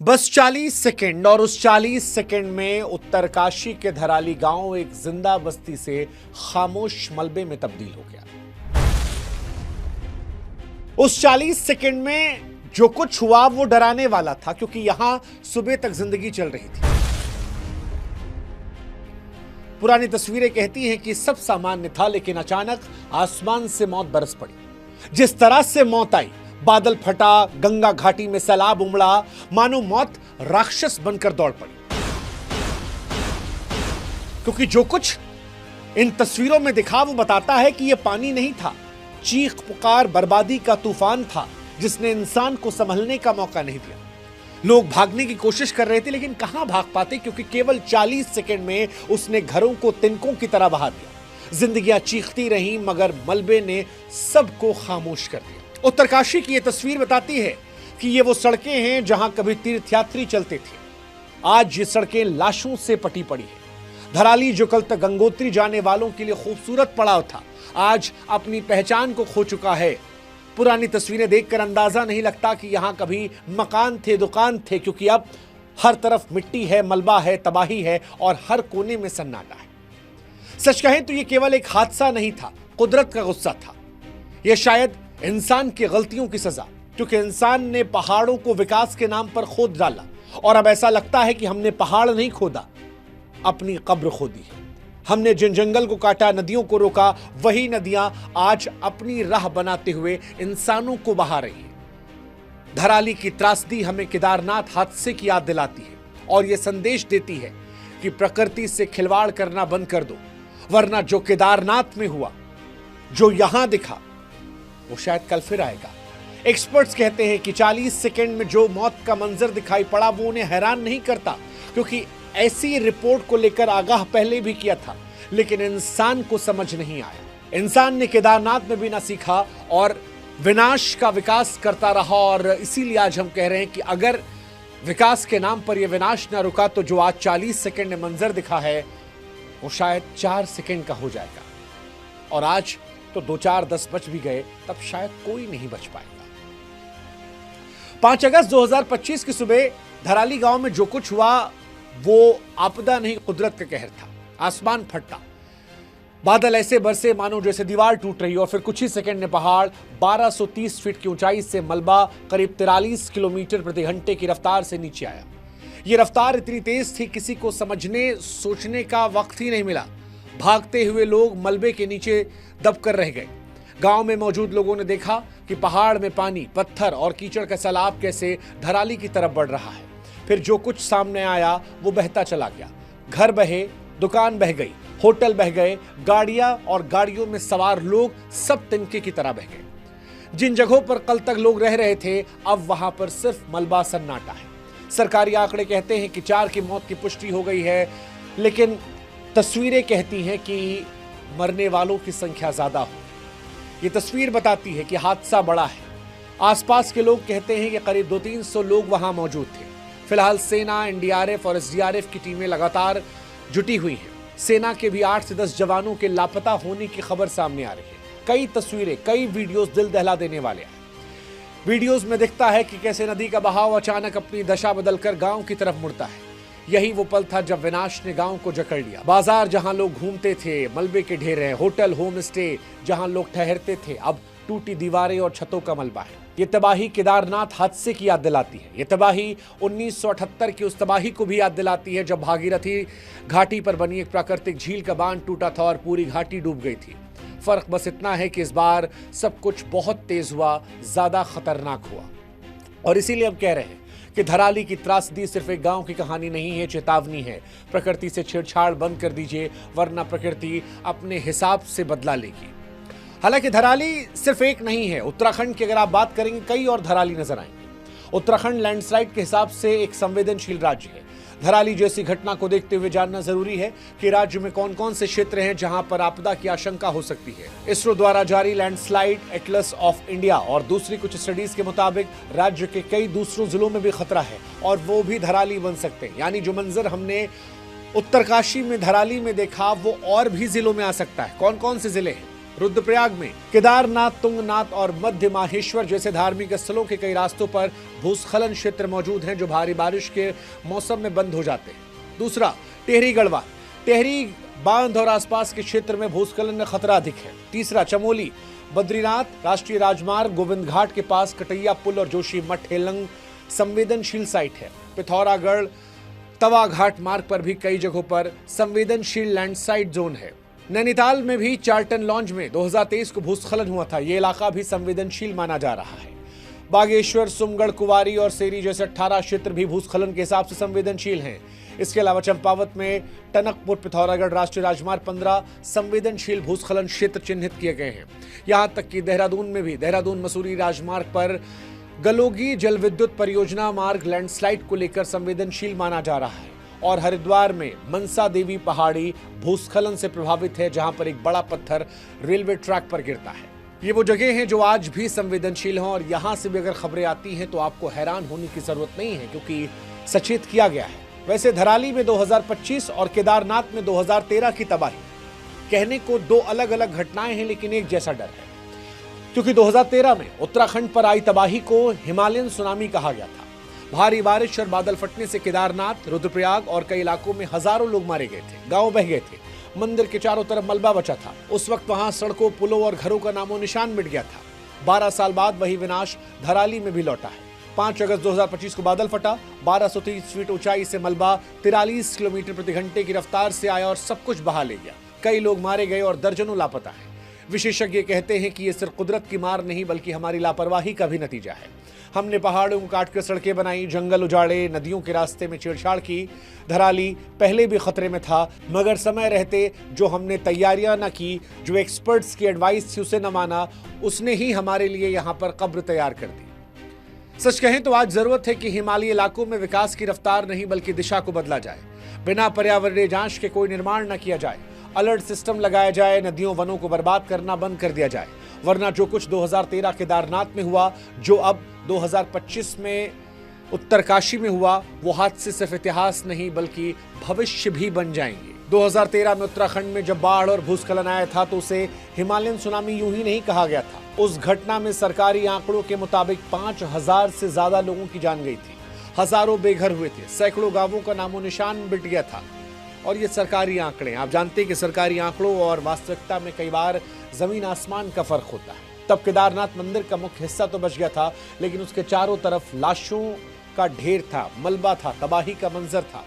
बस 40 सेकंड और उस 40 सेकंड में उत्तरकाशी के धराली गांव एक जिंदा बस्ती से खामोश मलबे में तब्दील हो गया। उस 40 सेकंड में जो कुछ हुआ वो डराने वाला था, क्योंकि यहां सुबह तक जिंदगी चल रही थी। पुरानी तस्वीरें कहती हैं कि सब सामान्य था, लेकिन अचानक आसमान से मौत बरस पड़ी। जिस तरह से मौत आई, बादल फटा, गंगा घाटी में सैलाब उमड़ा, मानो मौत राक्षस बनकर दौड़ पड़ी। क्योंकि जो कुछ इन तस्वीरों में दिखा वो बताता है कि यह पानी नहीं था, चीख पुकार बर्बादी का तूफान था, जिसने इंसान को संभलने का मौका नहीं दिया। लोग भागने की कोशिश कर रहे थे, लेकिन कहां भाग पाते, क्योंकि केवल 40 सेकंड में उसने घरों को तिनकों की तरह बहा दिया। जिंदगियां चीखती रहीं, मगर मलबे ने सबको खामोश कर दिया। उत्तरकाशी की यह तस्वीर बताती है कि ये वो सड़कें हैं जहां कभी तीर्थयात्री चलते थे। आज ये सड़कें लाशों से पटी पड़ी है। धराली, जो कल तक गंगोत्री जाने वालों के लिए खूबसूरत पड़ाव था, आज अपनी पहचान को खो चुका है। पुरानी तस्वीरें देखकर अंदाजा नहीं लगता कि यहां कभी मकान थे, दुकान थे, क्योंकि अब हर तरफ मिट्टी है, मलबा है, तबाही है और हर कोने में सन्नाटा है। सच कहें तो यह केवल एक हादसा नहीं था, कुदरत का गुस्सा था। यह शायद इंसान की गलतियों की सजा, क्योंकि इंसान ने पहाड़ों को विकास के नाम पर खोद डाला और अब ऐसा लगता है कि हमने पहाड़ नहीं खोदा, अपनी कब्र खोदी है। हमने जिन जंगल को काटा, नदियों को रोका, वही नदियां आज अपनी राह बनाते हुए इंसानों को बहा रही हैं। धराली की त्रासदी हमें केदारनाथ हादसे की याद दिलाती है और यह संदेश देती है कि प्रकृति से खिलवाड़ करना बंद कर दो, वरना जो केदारनाथ में हुआ, जो यहां दिखा, वो शायद कल फिर आएगा। एक्सपर्ट्स कहते हैं कि 40 सेकंड में जो मौत का मंजर दिखाई पड़ा वो उन्हें हैरान नहीं करता, क्योंकि ऐसी रिपोर्ट को लेकर आगाह पहले भी किया था, लेकिन इंसान को समझ नहीं आया। इंसान ने केदारनाथ में भी ना सीखा और विनाश का विकास करता रहा। और इसीलिए आज हम कह रहे हैं कि अगर विकास के नाम पर यह विनाश ना रुका तो जो आज 40 सेकंड में मंजर दिखा है वो शायद 4 सेकंड का हो जाएगा। और आज तो 2, 4, 10 बच भी गए, तब शायद कोई नहीं बच पाएगा। 5 अगस्त 2025 की सुबह धराली गांव में जो कुछ हुआ वो आपदा नहीं, कुदरत का कहर था। आसमान फटा, बादल ऐसे बरसे मानो जैसे दीवार टूट रही, और फिर कुछ ही सेकंड में पहाड़ 1230 फीट की ऊंचाई से मलबा करीब 43 किलोमीटर प्रति घंटे की रफ्तार से नीचे आया। यह रफ्तार इतनी तेज थी, किसी को समझने सोचने का वक्त ही नहीं मिला। भागते हुए लोग मलबे के नीचे दबकर रह गए। गांव में मौजूद लोगों ने देखा कि पहाड़ में पानी, पत्थर और कीचड़ का सैलाब कैसे धराली की तरफ बढ़ रहा है। फिर जो कुछ सामने आया वो बहता चला गया। घर बहे, दुकान बह गई, होटल बह गए, गाड़ियां और गाड़ियों में सवार लोग सब तिनके की तरह बह गए। जिन जगहों पर कल तक लोग रह रहे थे, अब वहां पर सिर्फ मलबा सन्नाटा है। सरकारी आंकड़े कहते हैं कि 4 की मौत की पुष्टि हो गई है, लेकिन तस्वीरें कहती हैं कि मरने वालों की संख्या ज्यादा हो। यह तस्वीर बताती है कि हादसा बड़ा है। आसपास के लोग कहते हैं कि करीब 200-300 लोग वहां मौजूद थे। फिलहाल सेना, एनडीआरएफ और एसडीआरएफ की टीमें लगातार जुटी हुई हैं। सेना के भी 8 से 10 जवानों के लापता होने की खबर सामने आ रही है। कई तस्वीरें, कई वीडियोस दिल दहला देने वाले हैं। वीडियोस में दिखता है कि कैसे नदी का बहाव अचानक अपनी दशा बदलकर गांव की तरफ मुड़ता है। यही वो पल था जब विनाश ने गांव को जकड़ लिया। बाजार जहां लोग घूमते थे, मलबे के ढेर हैं। होटल, होम स्टे जहां लोग ठहरते थे, अब टूटी दीवारें और छतों का मलबा है। ये तबाही केदारनाथ हादसे की याद दिलाती है। ये तबाही 1978 की उस तबाही को भी याद दिलाती है जब भागीरथी घाटी पर बनी एक प्राकृतिक झील का बांध टूटा था और पूरी घाटी डूब गई थी। फर्क बस इतना है कि इस बार सब कुछ बहुत तेज हुआ, ज्यादा खतरनाक हुआ। और इसीलिए हम कह रहे हैं कि धराली की त्रासदी सिर्फ एक गांव की कहानी नहीं है, चेतावनी है। प्रकृति से छेड़छाड़ बंद कर दीजिए, वरना प्रकृति अपने हिसाब से बदला लेगी। हालांकि धराली सिर्फ एक नहीं है। उत्तराखंड की अगर आप बात करेंगे, कई और धराली नजर आएंगे। उत्तराखंड लैंडस्लाइड के हिसाब से एक संवेदनशील राज्य है। धराली जैसी घटना को देखते हुए जानना जरूरी है कि राज्य में कौन कौन से क्षेत्र हैं जहां पर आपदा की आशंका हो सकती है। इसरो द्वारा जारी लैंडस्लाइड एटलस ऑफ इंडिया और दूसरी कुछ स्टडीज के मुताबिक राज्य के कई दूसरों जिलों में भी खतरा है और वो भी धराली बन सकते हैं। यानी जो मंजर हमने उत्तरकाशी में, धराली में देखा, वो और भी जिलों में आ सकता है। कौन कौन से जिले हैं रुद्रप्रयाग में केदारनाथ, तुंगनाथ और मध्य माहेश्वर जैसे धार्मिक स्थलों के कई रास्तों पर भूस्खलन क्षेत्र मौजूद हैं जो भारी बारिश के मौसम में बंद हो जाते हैं। दूसरा, टेहरी गढ़वाल, टेहरी बांध और आसपास के क्षेत्र में भूस्खलन का खतरा अधिक है। तीसरा, चमोली, बद्रीनाथ राष्ट्रीय राजमार्ग, गोविंद घाट के पास कटैया पुल और जोशी मठ हेलंग संवेदनशील साइट है। पिथौरागढ़ तवा घाट मार्ग पर भी कई जगहों पर संवेदनशील लैंडस्लाइड जोन है। नैनीताल में भी चार्टन लॉन्ज में 2023 को भूस्खलन हुआ था। ये इलाका भी संवेदनशील माना जा रहा है। बागेश्वर, सुमगढ़, कुवारी और सेरी जैसे 18 क्षेत्र भी भूस्खलन के हिसाब से संवेदनशील हैं। इसके अलावा चंपावत में टनकपुर, पिथौरागढ़ राष्ट्रीय राजमार्ग 15 संवेदनशील भूस्खलन क्षेत्र चिन्हित किए गए हैं। यहां तक कि देहरादून में भी देहरादून मसूरी राजमार्ग पर गलोगी जल विद्युत परियोजना मार्ग लैंडस्लाइड को लेकर संवेदनशील माना जा रहा है। और हरिद्वार में मनसा देवी पहाड़ी भूस्खलन से प्रभावित है, जहां पर एक बड़ा पत्थर रेलवे ट्रैक पर गिरता है। ये वो जगह हैं जो आज भी संवेदनशील हैं और यहां से भी अगर खबरें आती हैं तो आपको हैरान होने की जरूरत नहीं है, क्योंकि सचेत किया गया है। वैसे धराली में 2025 और केदारनाथ में 2013 की तबाही, कहने को दो अलग अलग घटनाएं हैं लेकिन एक जैसा डर है, क्योंकि 2013 में उत्तराखंड पर आई तबाही को हिमालयन सुनामी कहा गया था। भारी बारिश और बादल फटने से केदारनाथ, रुद्रप्रयाग और कई इलाकों में हजारों लोग मारे गए थे, गांव बह गए थे, मंदिर के चारों तरफ मलबा बचा था। उस वक्त वहां सड़कों, पुलों और घरों का नामो निशान मिट गया था। 12 साल बाद वही विनाश धराली में भी लौटा है। 5 अगस्त 2025 को बादल फटा, 1230 फीट ऊंचाई से मलबा 43 किलोमीटर प्रति घंटे की रफ्तार से आया और सब कुछ बहा ले गया। कई लोग मारे गए और दर्जनों लापता हैं। विशेषज्ञ कहते हैं कि यह सिर्फ कुदरत की मार नहीं बल्कि हमारी लापरवाही का भी नतीजा है। हमने पहाड़ों को काटकर सड़कें बनाई, जंगल उजाड़े, नदियों के रास्ते में छेड़छाड़ की। धराली पहले भी खतरे में था, मगर समय रहते जो हमने तैयारियां न की, जो एक्सपर्ट्स की एडवाइस थी उसे न माना, उसने ही हमारे लिए यहाँ पर कब्र तैयार कर दी। सच कहें तो आज जरूरत है कि हिमालयी इलाकों में विकास की रफ्तार नहीं बल्कि दिशा को बदला जाए। बिना पर्यावरणीय जांच के कोई निर्माण न किया जाए, अलर्ट सिस्टम लगाया जाए, नदियों वनों को बर्बाद करना बंद कर दिया जाए, वरना जो कुछ 2013 केदारनाथ में हुआ, जो अब 2025 में उत्तरकाशी में हुआ, वो हादसे सिर्फ इतिहास नहीं बल्कि भविष्य भी बन जाएंगे। 2013 में उत्तराखंड में जब बाढ़ और भूस्खलन आया था तो उसे हिमालयन सुनामी यूं ही नहीं कहा गया था। उस घटना में सरकारी आंकड़ों के मुताबिक 5000 से ज्यादा लोगों की जान गई थी, हजारों बेघर हुए थे, सैकड़ों गांवों का नामो निशान मिट गया था। और ये सरकारी आंकड़े, आप जानते हैं कि सरकारी आंकड़ों और वास्तविकता में कई बार जमीन आसमान का फर्क होता है। तब केदारनाथ मंदिर का मुख्य हिस्सा तो बच गया था, लेकिन उसके चारों तरफ लाशों का ढेर था, मलबा था, तबाही का मंजर था।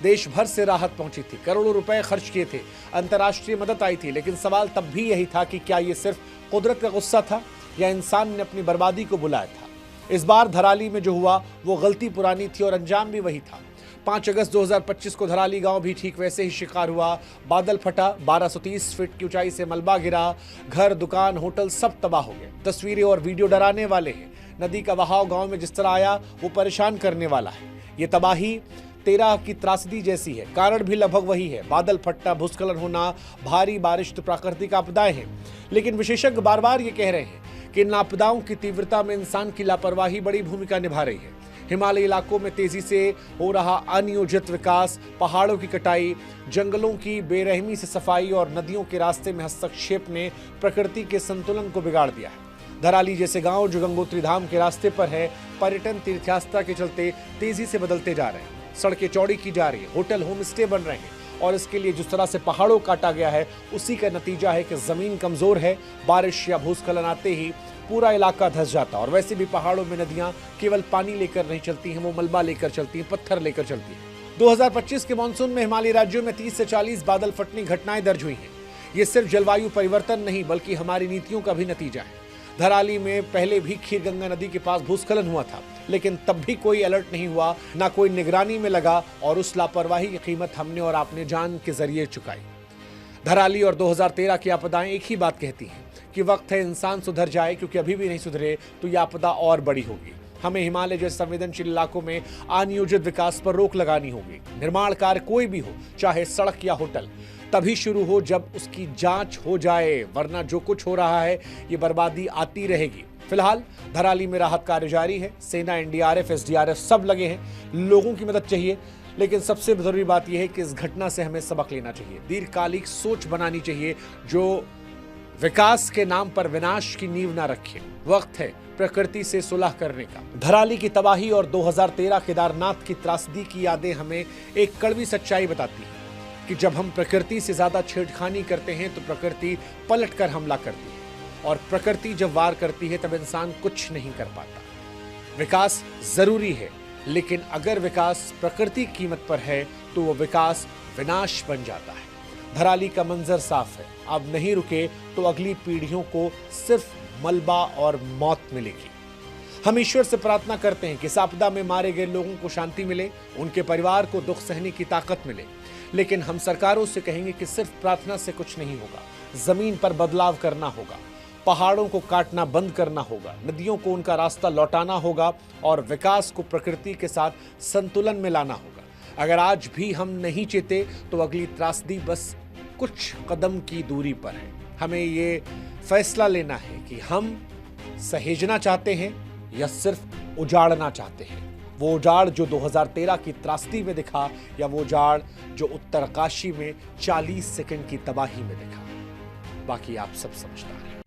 देश भर से राहत पहुंची थी, करोड़ों रुपए खर्च किए थे, अंतर्राष्ट्रीय मदद आई थी, लेकिन सवाल तब भी यही था कि क्या ये सिर्फ कुदरत का गुस्सा था या इंसान ने अपनी बर्बादी को बुलाया था। इस बार धराली में जो हुआ वो गलती पुरानी थी और अंजाम भी वही था। 5 अगस्त 2025 को धराली गांव भी ठीक वैसे ही शिकार हुआ। बादल फटा, 1230 फीट की ऊंचाई से मलबा गिरा, घर, दुकान, होटल सब तबाह हो गए। तस्वीरें और वीडियो डराने वाले हैं। नदी का बहाव गांव में जिस तरह आया वो परेशान करने वाला है। ये तबाही 13 की त्रासदी जैसी है, कारण भी लगभग वही है। बादल फटना, भूस्खलन होना, भारी बारिश तो प्राकृतिक आपदाएं हैं, लेकिन विशेषज्ञ बार बार ये कह रहे हैं कि इन आपदाओं की तीव्रता में इंसान की लापरवाही बड़ी भूमिका निभा रही है। हिमालयी इलाकों में तेजी से हो रहा अनियोजित विकास, पहाड़ों की कटाई, जंगलों की बेरहमी से सफाई और नदियों के रास्ते में हस्तक्षेप ने प्रकृति के संतुलन को बिगाड़ दिया है। धराली जैसे गांव जो गंगोत्री धाम के रास्ते पर है, पर्यटन तीर्थयात्रा के चलते तेजी से बदलते जा रहे हैं। सड़कें चौड़ी की जा रही है, होटल, होम स्टे बन रहे हैं, और इसके लिए जिस तरह से पहाड़ों काटा गया है उसी का नतीजा है कि जमीन कमजोर है। बारिश या भूस्खलन आते ही पूरा इलाका धंस जाता है। और वैसे भी पहाड़ों में नदियां केवल पानी लेकर नहीं चलती हैं, वो मलबा लेकर चलती हैं, पत्थर लेकर चलती हैं। 2025 के मानसून में हिमालयी राज्यों में 30 से 40 बादल फटने घटनाएं दर्ज हुई हैं। ये सिर्फ जलवायु परिवर्तन नहीं बल्कि हमारी नीतियों का भी नतीजा है। धराली में पहले भी खीरगंगा नदी के पास भूस्खलन हुआ था, लेकिन तब भी कोई अलर्ट नहीं हुआ, ना कोई निगरानी में लगा, और उस लापरवाही की कीमत हमने और आपने जान के जरिए चुकाई। धराली और 2013 की आपदाएं एक ही बात कहती हैं कि वक्त है इंसान सुधर जाए, क्योंकि अभी भी नहीं सुधरे तो यह आपदा और बड़ी होगी। हमें हिमालय जैसे संवेदनशील इलाकों में अनियोजित विकास पर रोक लगानी होगी। निर्माण कार्य कोई भी हो, चाहे सड़क या होटल, तभी शुरू हो जब उसकी जांच हो जाए, वरना जो कुछ हो रहा है ये बर्बादी आती रहेगी। फिलहाल धराली में राहत कार्य जारी है। सेना, एनडीआरएफ, एसडीआरएफ सब लगे हैं। लोगों की मदद चाहिए, लेकिन सबसे जरूरी बात यह है कि इस घटना से हमें सबक लेना चाहिए, दीर्घकालिक सोच बनानी चाहिए, जो विकास के नाम पर विनाश की नींव ना रखें। वक्त है प्रकृति से सुलह करने का। धराली की तबाही और 2013 केदारनाथ की त्रासदी की यादें हमें एक कड़वी सच्चाई बताती हैं कि जब हम प्रकृति से ज्यादा छेड़खानी करते हैं तो प्रकृति पलट कर हमला करती है, और प्रकृति जब वार करती है तब इंसान कुछ नहीं कर पाता। विकास जरूरी है, लेकिन अगर विकास प्रकृति की कीमत पर है तो वो विकास विनाश बन जाता है। धराली का मंजर साफ है, अब नहीं रुके तो अगली पीढ़ियों को सिर्फ मलबा और मौत मिलेगी। हम ईश्वर से प्रार्थना करते हैं कि इस आपदा में मारे गए लोगों को शांति मिले, उनके परिवार को दुख सहने की ताकत मिले। लेकिन हम सरकारों से कहेंगे कि सिर्फ प्रार्थना से कुछ नहीं होगा, जमीन पर बदलाव करना होगा, पहाड़ों को काटना बंद करना होगा, नदियों को उनका रास्ता लौटाना होगा और विकास को प्रकृति के साथ संतुलन में लाना होगा। अगर आज भी हम नहीं चेते तो अगली त्रासदी बस कुछ कदम की दूरी पर है। हमें ये फैसला लेना है कि हम सहेजना चाहते हैं या सिर्फ उजाड़ना चाहते हैं। वो उजाड़ जो 2013 की त्रासदी में दिखा, या वो उजाड़ जो उत्तरकाशी में 40 सेकंड की तबाही में दिखा। बाकी आप सब समझदार हैं।